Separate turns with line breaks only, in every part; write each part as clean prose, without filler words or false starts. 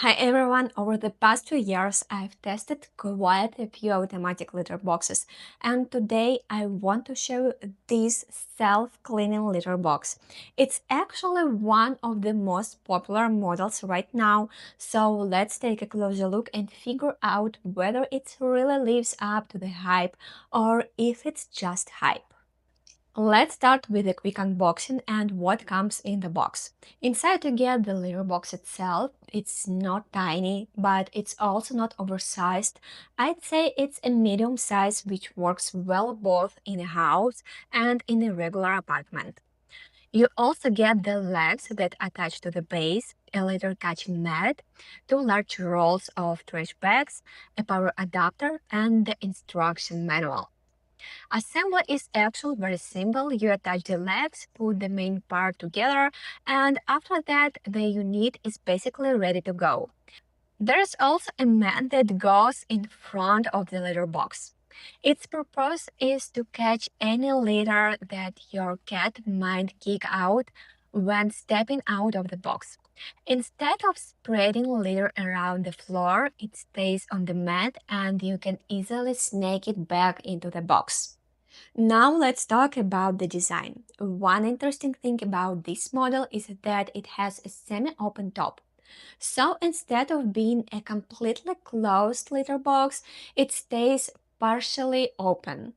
Hi everyone, over the past 2 years I've tested quite a few automatic litter boxes, and today I want to show you this self-cleaning litter box. It's actually one of the most popular models right now, so let's take a closer look and figure out whether it really lives up to the hype or if it's just hype. Let's start with a quick unboxing and what comes in the box. Inside you get the litter box itself. It's not tiny, but it's also not oversized. I'd say it's a medium size which works well both in a house and in a regular apartment. You also get the legs that attach to the base, a litter catching mat, two large rolls of trash bags, a power adapter, and the instruction manual. Assembly is actually very simple. You attach the legs, put the main part together, and after that, the unit is basically ready to go. There's also a mat that goes in front of the litter box. Its purpose is to catch any litter that your cat might kick out when stepping out of the box. Instead of spreading litter around the floor, it stays on the mat and you can easily snake it back into the box. Now let's talk about the design. One interesting thing about this model is that it has a semi-open top. So instead of being a completely closed litter box, it stays partially open.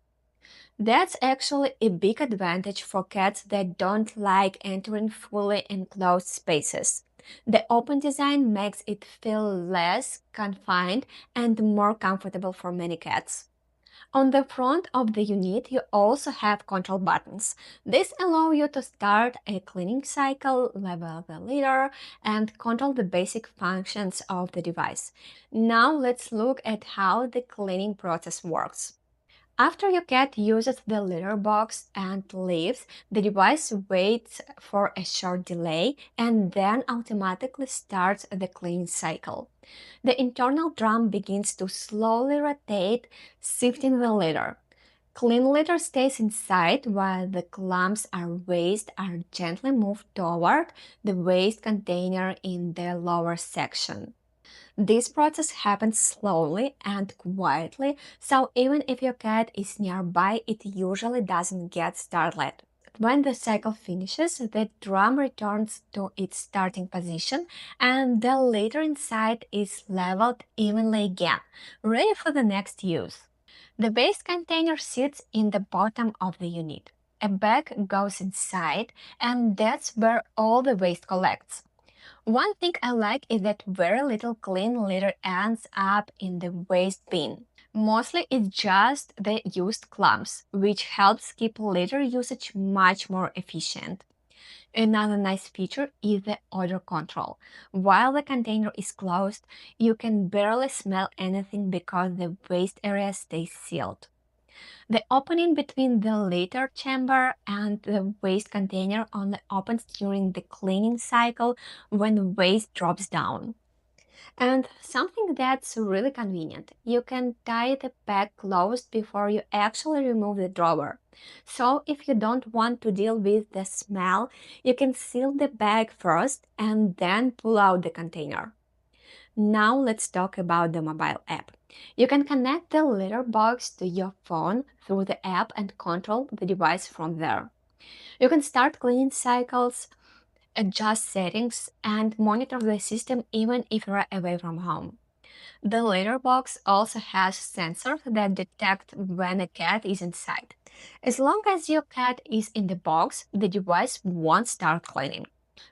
That's actually a big advantage for cats that don't like entering fully enclosed spaces. The open design makes it feel less confined and more comfortable for many cats. On the front of the unit, you also have control buttons. These allow you to start a cleaning cycle, level the litter, and control the basic functions of the device. Now let's look at how the cleaning process works. After your cat uses the litter box and leaves, the device waits for a short delay and then automatically starts the cleaning cycle. The internal drum begins to slowly rotate, sifting the litter. Clean litter stays inside while the clumps are gently moved toward the waste container in the lower section. This process happens slowly and quietly, so even if your cat is nearby, it usually doesn't get startled. When the cycle finishes, the drum returns to its starting position and the litter inside is leveled evenly again, ready for the next use. The waste container sits in the bottom of the unit. A bag goes inside, and that's where all the waste collects. One thing I like is that very little clean litter ends up in the waste bin. Mostly it's just the used clumps, which helps keep litter usage much more efficient. Another nice feature is the odor control. While the container is closed, you can barely smell anything because the waste area stays sealed. The opening between the litter chamber and the waste container only opens during the cleaning cycle when waste drops down. And something that's really convenient, you can tie the bag closed before you actually remove the drawer. So if you don't want to deal with the smell, you can seal the bag first and then pull out the container. Now let's talk about the mobile app. You can connect the litter box to your phone through the app and control the device from there. You can start cleaning cycles, adjust settings, and monitor the system even if you're away from home. The litter box also has sensors that detect when a cat is inside. As long as your cat is in the box, the device won't start cleaning.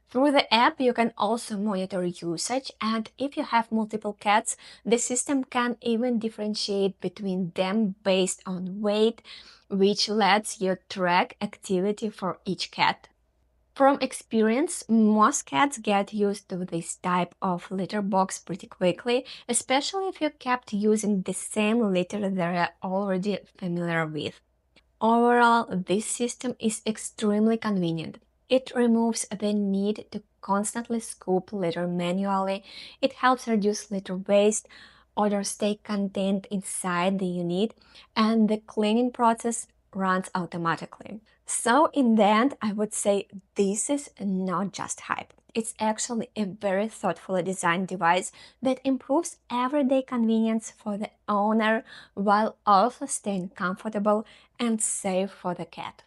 Through the app, you can also monitor usage, and if you have multiple cats, the system can even differentiate between them based on weight, which lets you track activity for each cat. From experience, most cats get used to this type of litter box pretty quickly, especially if you kept using the same litter they're already familiar with. Overall, this system is extremely convenient. It removes the need to constantly scoop litter manually. It helps reduce litter waste, odor stay contained inside the unit, and the cleaning process runs automatically. So in the end, I would say this is not just hype. It's actually a very thoughtfully designed device that improves everyday convenience for the owner while also staying comfortable and safe for the cat.